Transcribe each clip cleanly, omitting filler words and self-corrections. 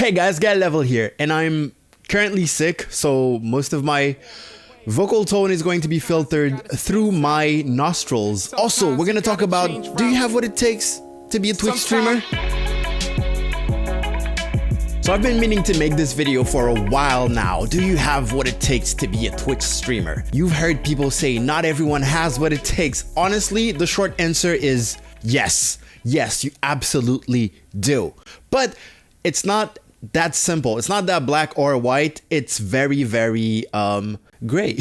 Hey guys, Get Level here, and I'm currently sick, so most of my vocal tone is going to be filtered through my nostrils. Also, we're gonna talk about, do you have what it takes to be a Twitch streamer? So I've been meaning to make this video for a while now. Do you have what it takes to be a Twitch streamer? You've heard people say not everyone has what it takes. Honestly, the short answer is yes. Yes, you absolutely do. But it's not that simple. It's not that black or white. It's very, very gray.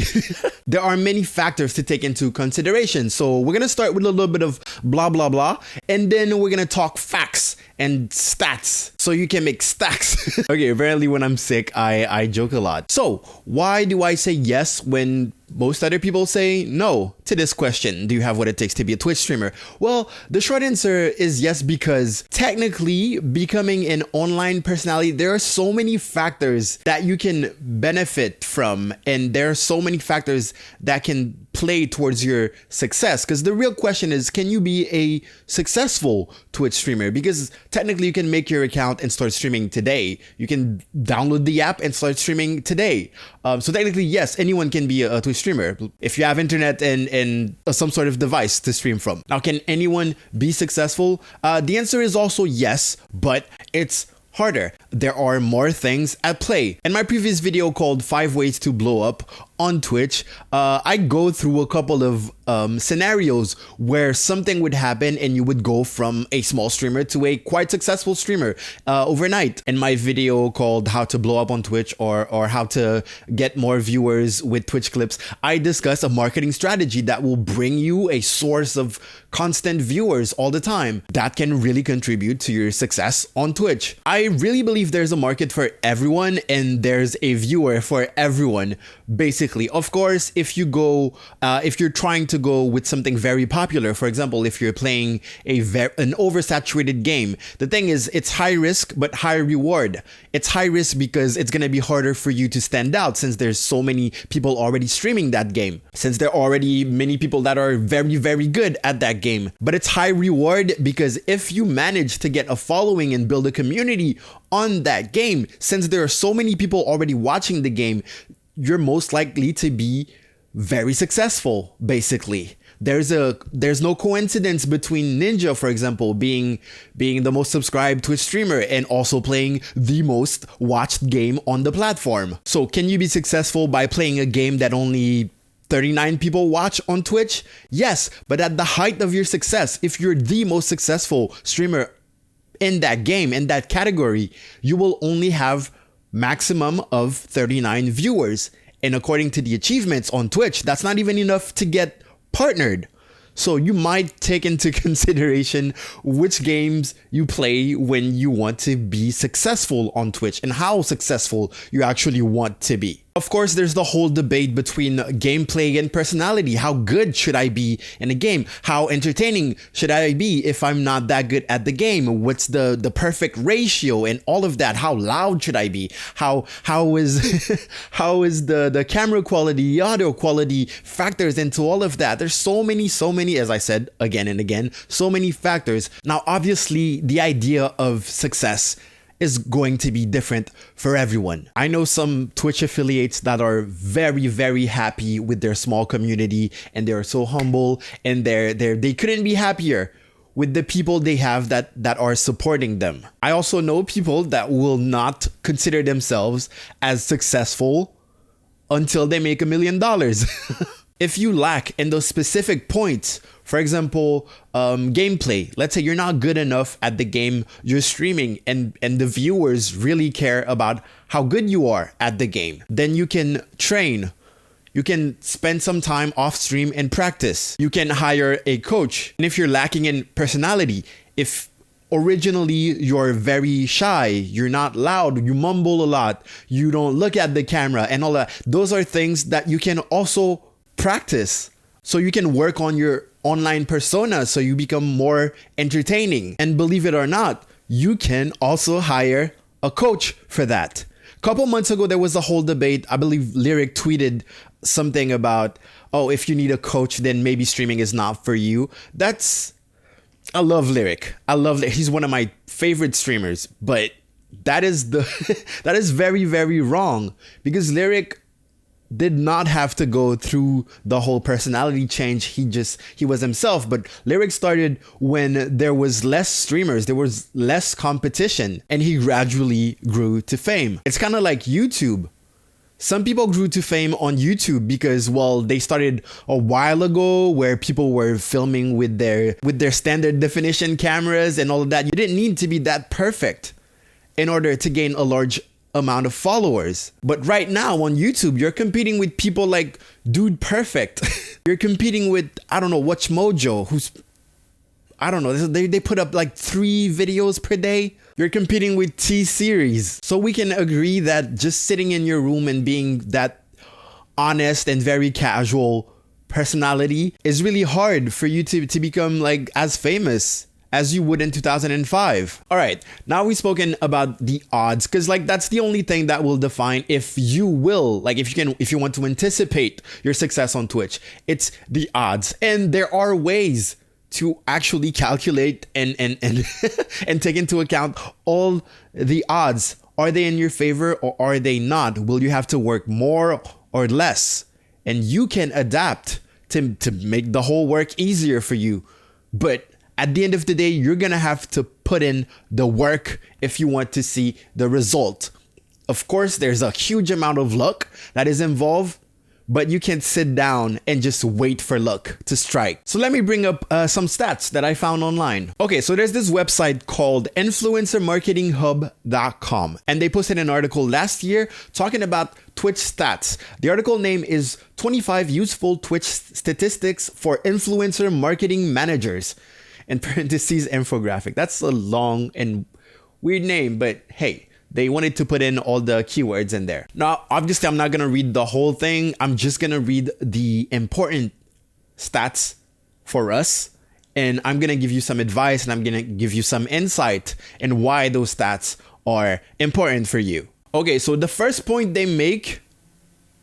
There are many factors to take into consideration. So we're going to start with a little bit of blah, blah, blah. And then we're going to talk facts and stats so you can make stacks. Okay, apparently when I'm sick, I joke a lot. So why do I say yes when most other people say no to this question? Do you have what it takes to be a Twitch streamer? Well, the short answer is yes, because technically becoming an online personality, there are so many factors that you can benefit from, and there are so many factors that can play towards your success. Because the real question is, can you be a successful Twitch streamer? Because technically you can make your account and start streaming today. You can download the app and start streaming today. So technically, yes, anyone can be a Twitch streamer if you have internet and some sort of device to stream from. Now, can anyone be successful? The answer is also yes, but it's harder. There are more things at play. In my previous video called 5 Ways to Blow Up on Twitch, I go through a couple of scenarios where something would happen and you would go from a small streamer to a quite successful streamer overnight. In my video called How to Blow Up on Twitch or How to Get More Viewers with Twitch Clips, I discuss a marketing strategy that will bring you a source of constant viewers all the time. That can really contribute to your success on Twitch. I really believe there's a market for everyone and there's a viewer for everyone, basically. Of course, if you're trying to go with something very popular, for example, if you're playing an oversaturated game, the thing is, it's high risk but high reward. It's high risk because it's going to be harder for you to stand out since there's so many people already streaming that game, since there are already many people that are very, very good at that game. But it's high reward because if you manage to get a following and build a community on that game, since there are so many people already watching the game, you're most likely to be very successful, basically. There's no coincidence between Ninja, for example, being the most subscribed Twitch streamer and also playing the most watched game on the platform. So can you be successful by playing a game that only 39 people watch on Twitch? Yes, but at the height of your success, if you're the most successful streamer in that game, in that category, you will only have maximum of 39 viewers. And according to the achievements on Twitch, that's not even enough to get partnered. So you might take into consideration which games you play when you want to be successful on Twitch and how successful you actually want to be. Of course, there's the whole debate between gameplay and personality. How good should I be in a game? How entertaining should I be if I'm not that good at the game? What's the perfect ratio and all of that? How loud should I be? How is how is the camera quality, the audio quality factors into all of that? There's so many, as I said again and again, so many factors. Now, obviously, the idea of success is going to be different for everyone. I know some Twitch affiliates that are very, very happy with their small community and they're so humble and they couldn't be happier with the people they have that are supporting them. I also know people that will not consider themselves as successful until they make $1 million. If you lack in those specific points, for example, gameplay, let's say you're not good enough at the game you're streaming and the viewers really care about how good you are at the game, then you can train. You can spend some time off stream and practice. You can hire a coach. And if you're lacking in personality, if originally you're very shy, you're not loud, you mumble a lot, you don't look at the camera and all that, those are things that you can also practice. So you can work on your online persona so you become more entertaining. And believe it or not, you can also hire a coach for that. A couple months ago, there was a whole debate. I believe Lyric tweeted something about, oh, if you need a coach, then maybe streaming is not for you. I love Lyric. He's one of my favorite streamers, but that is the that is very, very wrong, because Lyric did not have to go through the whole personality change. He was himself. But Lyric started when there was less streamers, there was less competition, and he gradually grew to fame. It's kind of like YouTube. Some people grew to fame on YouTube because, well, they started a while ago where people were filming with their standard definition cameras and all of that. You didn't need to be that perfect in order to gain a large amount of followers. But right now on YouTube, you're competing with people like Dude Perfect. You're competing with, I don't know, Watch Mojo, who's, I don't know, they put up like 3 videos per day. You're competing with T-Series. So we can agree that just sitting in your room and being that honest and very casual personality is really hard for you to become like as famous as you would in 2005. All right, now we've spoken about the odds, because like that's the only thing that will define if you will, like if you want to anticipate your success on Twitch, it's the odds. And there are ways to actually calculate and and take into account all the odds. Are they in your favor or are they not? Will you have to work more or less? And you can adapt to make the whole work easier for you. But at the end of the day, you're gonna have to put in the work if you want to see the result. Of course, there's a huge amount of luck that is involved, but you can't sit down and just wait for luck to strike. So let me bring up some stats that I found online. Okay, so there's this website called influencermarketinghub.com, and they posted an article last year talking about Twitch stats. The article name is 25 Useful Twitch Statistics for Influencer Marketing Managers. In parentheses, infographic. That's a long and weird name, but hey, they wanted to put in all the keywords in there. Now, obviously, I'm not going to read the whole thing. I'm just going to read the important stats for us. And I'm going to give you some advice and I'm going to give you some insight in why those stats are important for you. Okay, so the first point they make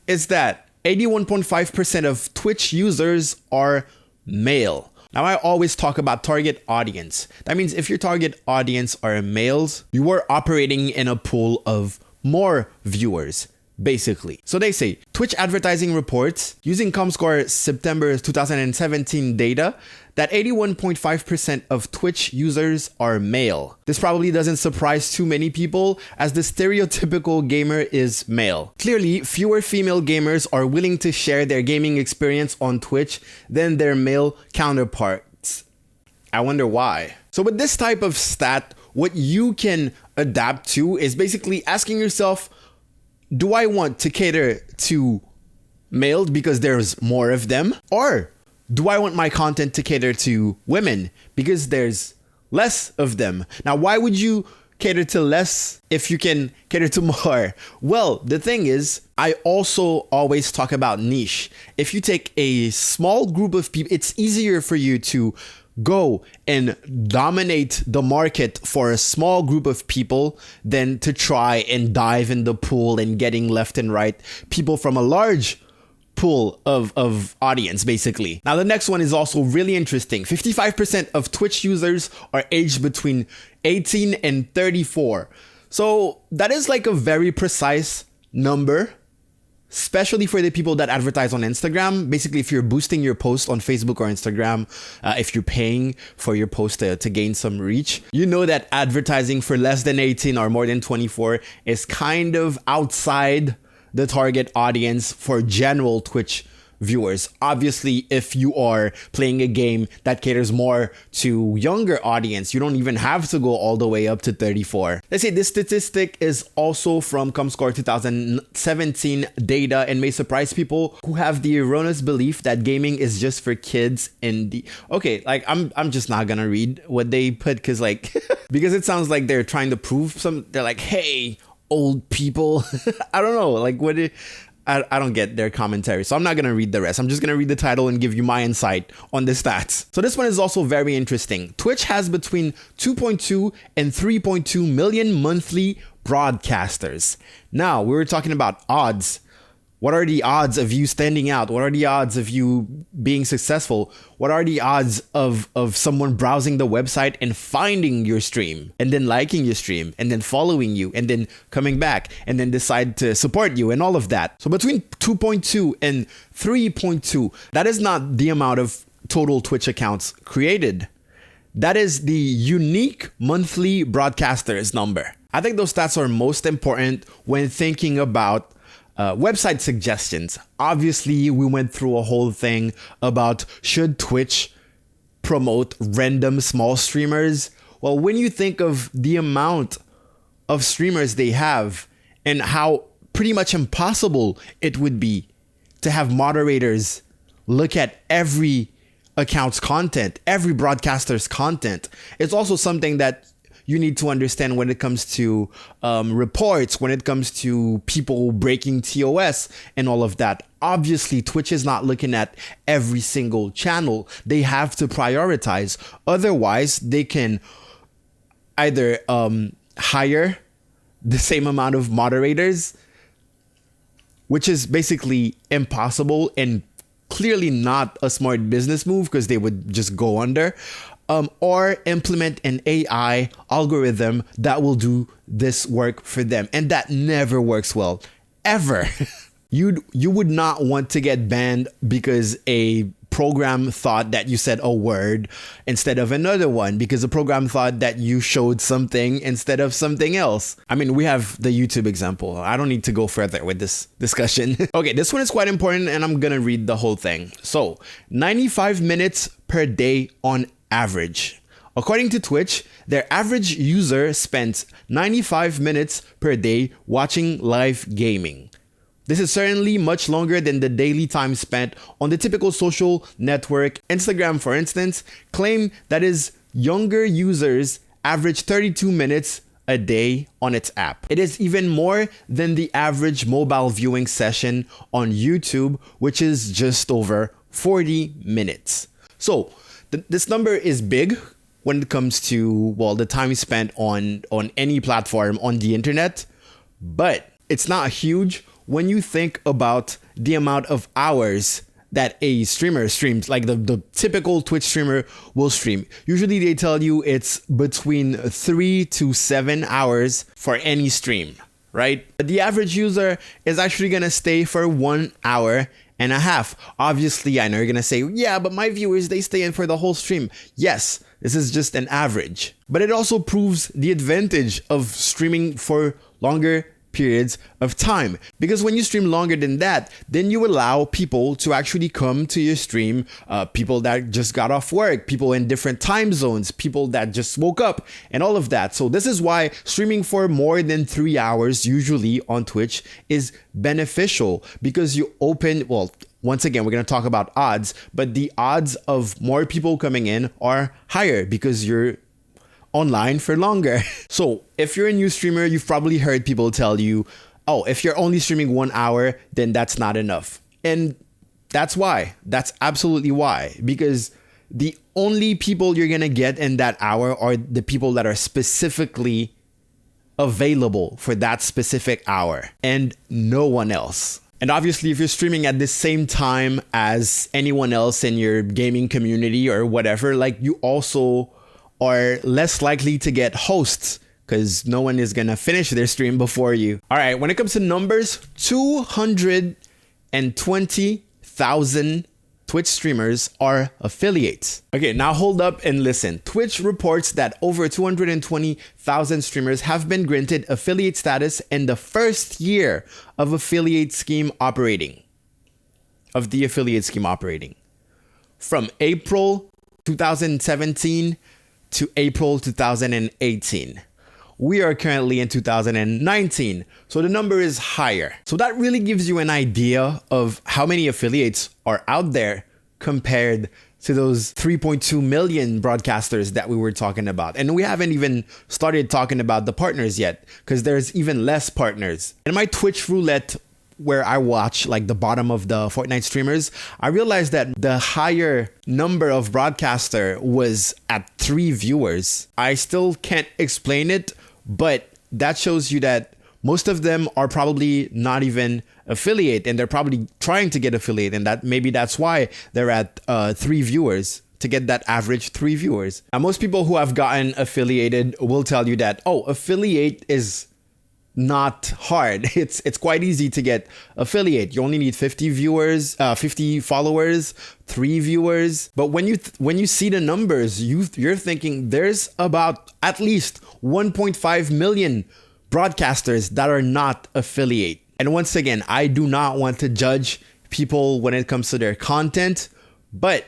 is that 81.5% of Twitch users are male. Now, I always talk about target audience. That means if your target audience are males, you are operating in a pool of more viewers, basically. So they say, Twitch advertising reports using Comscore September 2017 data that 81.5% of Twitch users are male. This probably doesn't surprise too many people, as the stereotypical gamer is male. Clearly, fewer female gamers are willing to share their gaming experience on Twitch than their male counterparts. I wonder why. So with this type of stat, what you can adapt to is basically asking yourself, do I want to cater to males because there's more of them? Or do I want my content to cater to women because there's less of them? Now, why would you cater to less if you can cater to more? Well, the thing is, I also always talk about niche. If you take a small group of people, it's easier for you to go and dominate the market for a small group of people than to try and dive in the pool and getting left and right people from a large pool of audience, basically. Now, the next one is also really interesting. 55% of Twitch users are aged between 18 and 34. So that is like a very precise number, especially for the people that advertise on Instagram. Basically, if you're boosting your post on Facebook or Instagram, if you're paying for your post to gain some reach, you know that advertising for less than 18 or more than 24 is kind of outside the target audience for general Twitch viewers. Obviously, if you are playing a game that caters more to younger audience, you don't even have to go all the way up to 34. Let's say this statistic is also from Comscore 2017 data and may surprise people who have the erroneous belief that gaming is just for kids. Okay, like I'm just not gonna read what they put because like because it sounds like they're trying to prove they're like, hey, old people. I don't know, like I don't get their commentary, so I'm not going to read the rest. I'm just going to read the title and give you my insight on the stats. So this one is also very interesting. Twitch has between 2.2 and 3.2 million monthly broadcasters. Now, we were talking about odds. What are the odds of you standing out? What are the odds of you being successful? What are the odds of someone browsing the website and finding your stream and then liking your stream and then following you and then coming back and then decide to support you and all of that? So between 2.2 and 3.2, that is not the amount of total Twitch accounts created. That is the unique monthly broadcasters number. I think those stats are most important when thinking about website suggestions. Obviously, we went through a whole thing about should Twitch promote random small streamers? Well, when you think of the amount of streamers they have and how pretty much impossible it would be to have moderators look at every account's content, every broadcaster's content, it's also something that you need to understand when it comes to reports, when it comes to people breaking TOS and all of that. Obviously, Twitch is not looking at every single channel. They have to prioritize. Otherwise, they can either hire the same amount of moderators, which is basically impossible and clearly not a smart business move because they would just go under. Or implement an AI algorithm that will do this work for them. And that never works well, ever. You would not want to get banned because a program thought that you said a word instead of another one, because the program thought that you showed something instead of something else. I mean, we have the YouTube example. I don't need to go further with this discussion. Okay, this one is quite important and I'm gonna read the whole thing. So, 95 minutes per day on average. According to Twitch, their average user spends 95 minutes per day watching live gaming. This is certainly much longer than the daily time spent on the typical social network. Instagram, for instance, claim that its younger users average 32 minutes a day on its app. It is even more than the average mobile viewing session on YouTube, which is just over 40 minutes. So, this number is big when it comes to, well, the time spent on any platform on the internet, but it's not huge when you think about the amount of hours that a streamer streams, like the typical Twitch streamer will stream. Usually they tell you it's between 3 to 7 hours for any stream, right? But the average user is actually gonna stay for 1 hour and a half. Obviously, I know you're gonna say, yeah, but my viewers, they stay in for the whole stream. Yes, this is just an average. But it also proves the advantage of streaming for longer periods of time, because when you stream longer than that, then you allow people to actually come to your stream, people that just got off work, people in different time zones, people that just woke up, and all of that. So this is why streaming for more than 3 hours usually on Twitch is beneficial, because you open, well, once again, we're going to talk about odds, but the odds of more people coming in are higher because you're online for longer. So if you're a new streamer, you've probably heard people tell you, oh, if you're only streaming 1 hour, then that's not enough. And that's why. That's absolutely why. Because the only people you're going to get in that hour are the people that are specifically available for that specific hour and no one else. And obviously, if you're streaming at the same time as anyone else in your gaming community or whatever, like, you also are less likely to get hosts because no one is going to finish their stream before you. All right, when it comes to numbers, 220,000 Twitch streamers are affiliates. Okay, now hold up and listen. Twitch reports that over 220,000 streamers have been granted affiliate status in the first year of the affiliate scheme operating. From April 2017 to April 2018. We are currently in 2019, so the number is higher. So that really gives you an idea of how many affiliates are out there compared to those 3.2 million broadcasters that we were talking about. And we haven't even started talking about the partners yet, because there's even less partners. In my Twitch roulette, where I watch like the bottom of the Fortnite streamers, I realized that the higher number of broadcaster was at 3 viewers. I still can't explain it, but that shows you that most of them are probably not even affiliate, and they're probably trying to get affiliate, and that's why they're at 3 viewers, to get that average 3 viewers. Now, most people who have gotten affiliated will tell you that, oh, affiliate is not hard. It's quite easy to get affiliate. You only need 50 viewers, 50 followers, 3 viewers. But when you see the numbers, you're thinking there's about at least 1.5 million broadcasters that are not affiliate. And once again, I do not want to judge people when it comes to their content, but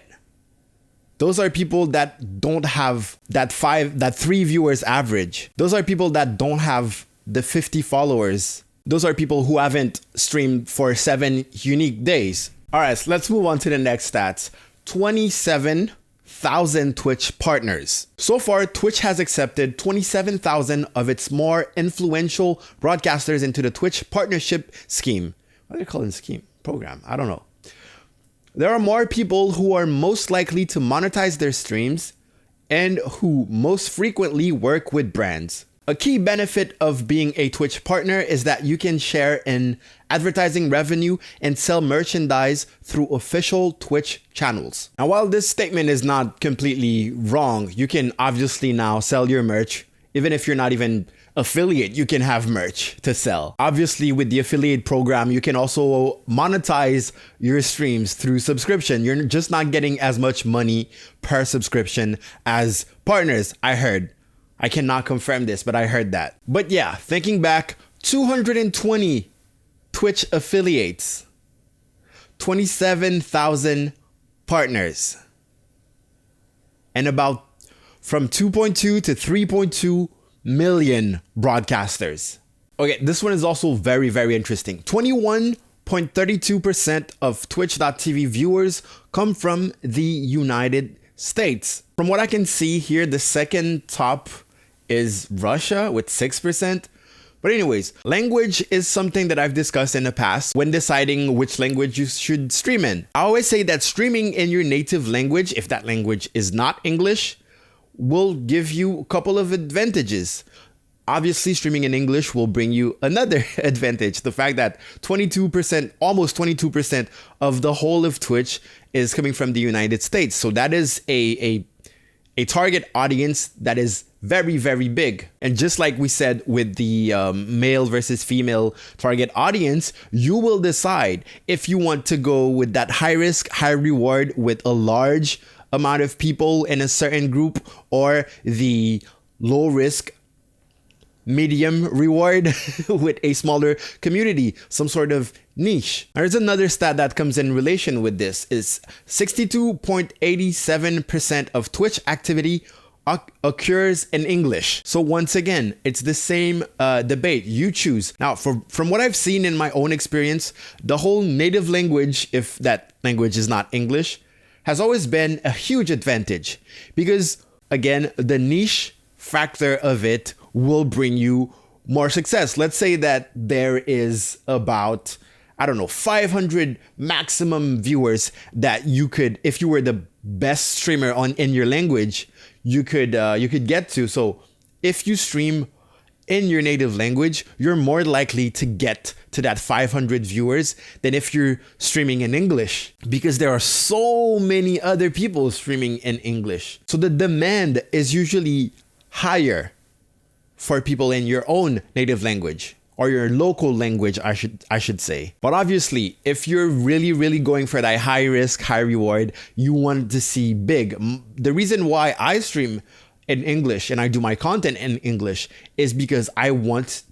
those are people that don't have that 3 viewers average. Those are people that don't have the 50 followers. Those are people who haven't streamed for 7 unique days. All right, so let's move on to the next stats. 27,000 Twitch partners. So far, Twitch has accepted 27,000 of its more influential broadcasters into the Twitch partnership scheme. What do they call it? Scheme? Program? I don't know. There are more people who are most likely to monetize their streams and who most frequently work with brands. A key benefit of being a Twitch partner is that you can share in advertising revenue and sell merchandise through official Twitch channels. Now, while this statement is not completely wrong, you can obviously now sell your merch. Even if you're not even affiliate, you can have merch to sell. Obviously, with the affiliate program, you can also monetize your streams through subscription. You're just not getting as much money per subscription as partners, I heard. I cannot confirm this, but I heard that. But yeah, thinking back, 220 Twitch affiliates, 27,000 partners, and about from 2.2 to 3.2 million broadcasters. Okay, this one is also very, very interesting. 21.32% of Twitch.tv viewers come from the United States. From what I can see here, the second top is Russia with 6%. But anyways, language is something that I've discussed in the past when deciding which language you should stream in. I always say that streaming in your native language, if that language is not English, will give you a couple of advantages. Obviously, streaming in English will bring you another advantage. The fact that 22%, almost 22% of the whole of Twitch is coming from the United States. So that is a target audience that is very, very big. And just like we said with the male versus female target audience, you will decide if you want to go with that high risk, high reward with a large amount of people in a certain group, or the low risk, medium reward with a smaller community, some sort of niche. There's another stat that comes in relation with this is 62.87% of Twitch activity occurs in English. So once again, it's the same debate. You choose. Now, from what I've seen in my own experience, the whole native language, if that language is not English, has always been a huge advantage because, again, the niche factor of it will bring you more success. Let's say that there is about, I don't know, 500 maximum viewers that you could, if you were the best streamer in your language, you could get to. So if you stream in your native language, you're more likely to get to that 500 viewers than if you're streaming in English, because there are so many other people streaming in English. So the demand is usually higher for people in your own native language, or your local language, I should say. But obviously, if you're really, really going for that high risk, high reward, you want to see big. The reason why I stream in English and I do my content in English is because I don't want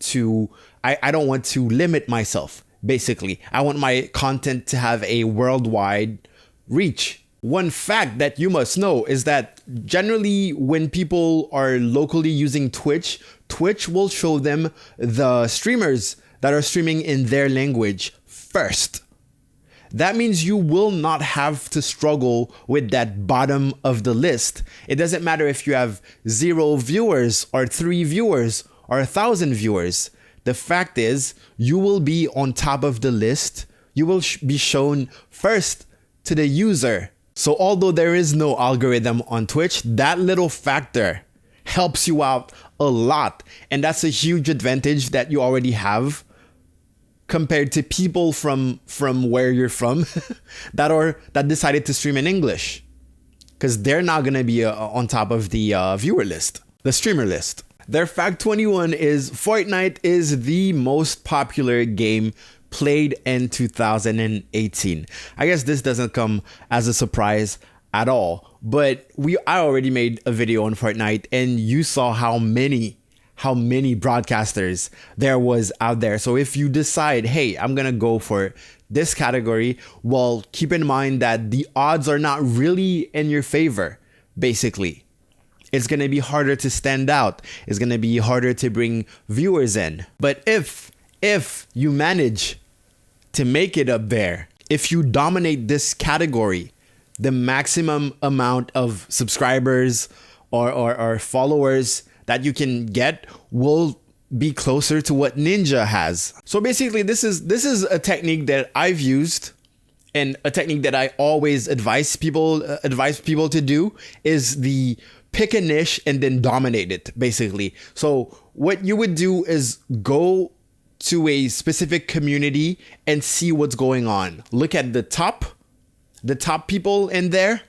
to limit myself. Basically, I want my content to have a worldwide reach. One fact that you must know is that generally when people are locally using Twitch, Twitch will show them the streamers that are streaming in their language first. That means you will not have to struggle with that bottom of the list. It doesn't matter if you have 0 viewers or 3 viewers or 1,000 viewers. The fact is, you will be on top of the list. You will be shown first to the user. So although there is no algorithm on Twitch, that little factor helps you out a lot. And that's a huge advantage that you already have compared to people from where you're from that decided to stream in English, because they're not going to be on top of the viewer list, the streamer list. Their fact 21 is Fortnite is the most popular game played in 2018. I guess this doesn't come as a surprise at all, but I already made a video on Fortnite, and you saw how many broadcasters there was out there. So if you decide, hey, I'm gonna go for this category, well, keep in mind that the odds are not really in your favor. Basically, it's gonna be harder to stand out. It's gonna be harder to bring viewers in. But if you manage to make it up there, if you dominate this category, the maximum amount of subscribers or followers that you can get will be closer to what Ninja has. So basically, this is a technique that I've used, and a technique that I always advise people to do, is the pick a niche and then dominate it, basically. So what you would do is go to a specific community and see what's going on. Look at the top people in there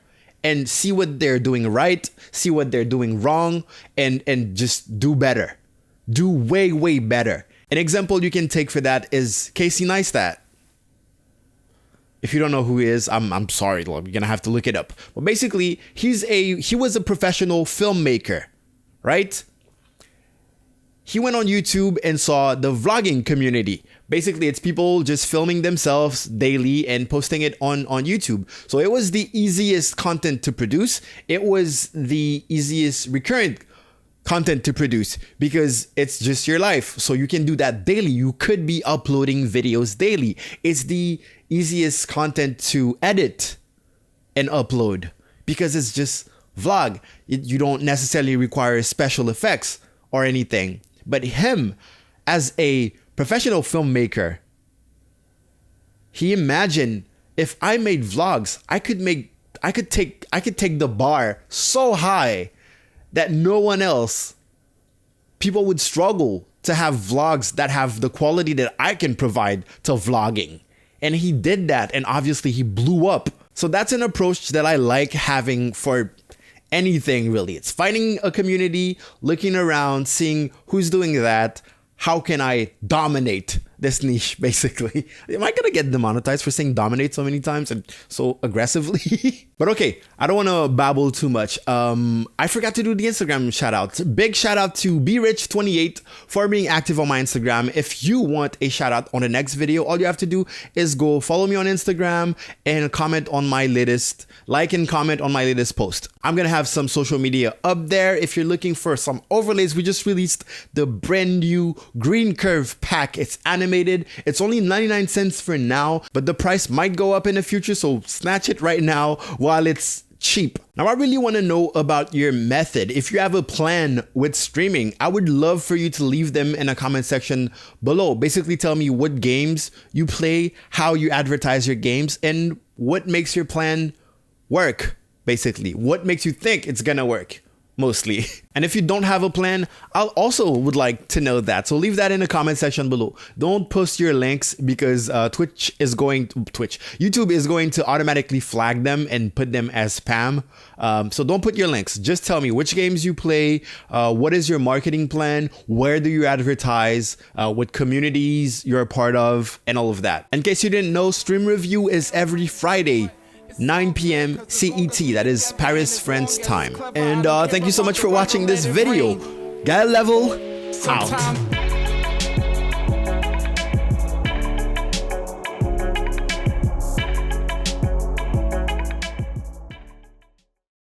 and see what they're doing right, see what they're doing wrong, and just do better. Do way better. An example you can take for that is Casey Neistat. If you don't know who he is, I'm sorry, you're gonna have to look it up. But basically, he was a professional filmmaker, right? He went on YouTube and saw the vlogging community. Basically, it's people just filming themselves daily and posting it on YouTube. So it was the easiest content to produce. It was the easiest recurrent content to produce because it's just your life. So you can do that daily. You could be uploading videos daily. It's the easiest content to edit and upload because it's just vlog. You don't necessarily require special effects or anything. But him, as a professional filmmaker, he imagined, if I made vlogs, I could take the bar so high that no one else, people would struggle to have vlogs that have the quality that I can provide to vlogging. And he did that, and obviously he blew up. So that's an approach that I like having for anything, really. It's finding a community, looking around, seeing who's doing that. How can I dominate this niche, basically? Am I gonna get demonetized for saying dominate so many times and so aggressively? But okay, I don't want to babble too much. I forgot to do the Instagram shout out. Big shout out to BeRich28 for being active on my Instagram. If you want a shout out on the next video, all you have to do is go follow me on Instagram and comment on my latest, like and comment on my latest post. I'm gonna have some social media up there. If you're looking for some overlays, we just released the brand new Green Curve pack. It's animated. It's only 99 cents for now, but the price might go up in the future, so snatch it right now while it's cheap. Now, I really want to know about your method. If you have a plan with streaming, I would love for you to leave them in a comment section below. Basically, tell me what games you play, how you advertise your games, and what makes your plan work. Basically, what makes you think it's gonna work, mostly. And if you don't have a plan, I also would like to know that. So leave that in the comment section below. Don't post your links because YouTube is going to automatically flag them and put them as spam. So don't put your links. Just tell me which games you play, what is your marketing plan, where do you advertise, what communities you're a part of, and all of that. In case you didn't know, Stream Review is every Friday, 9 p.m. CET, that is Paris, France time. And thank you so much for watching this video. Guy Level out.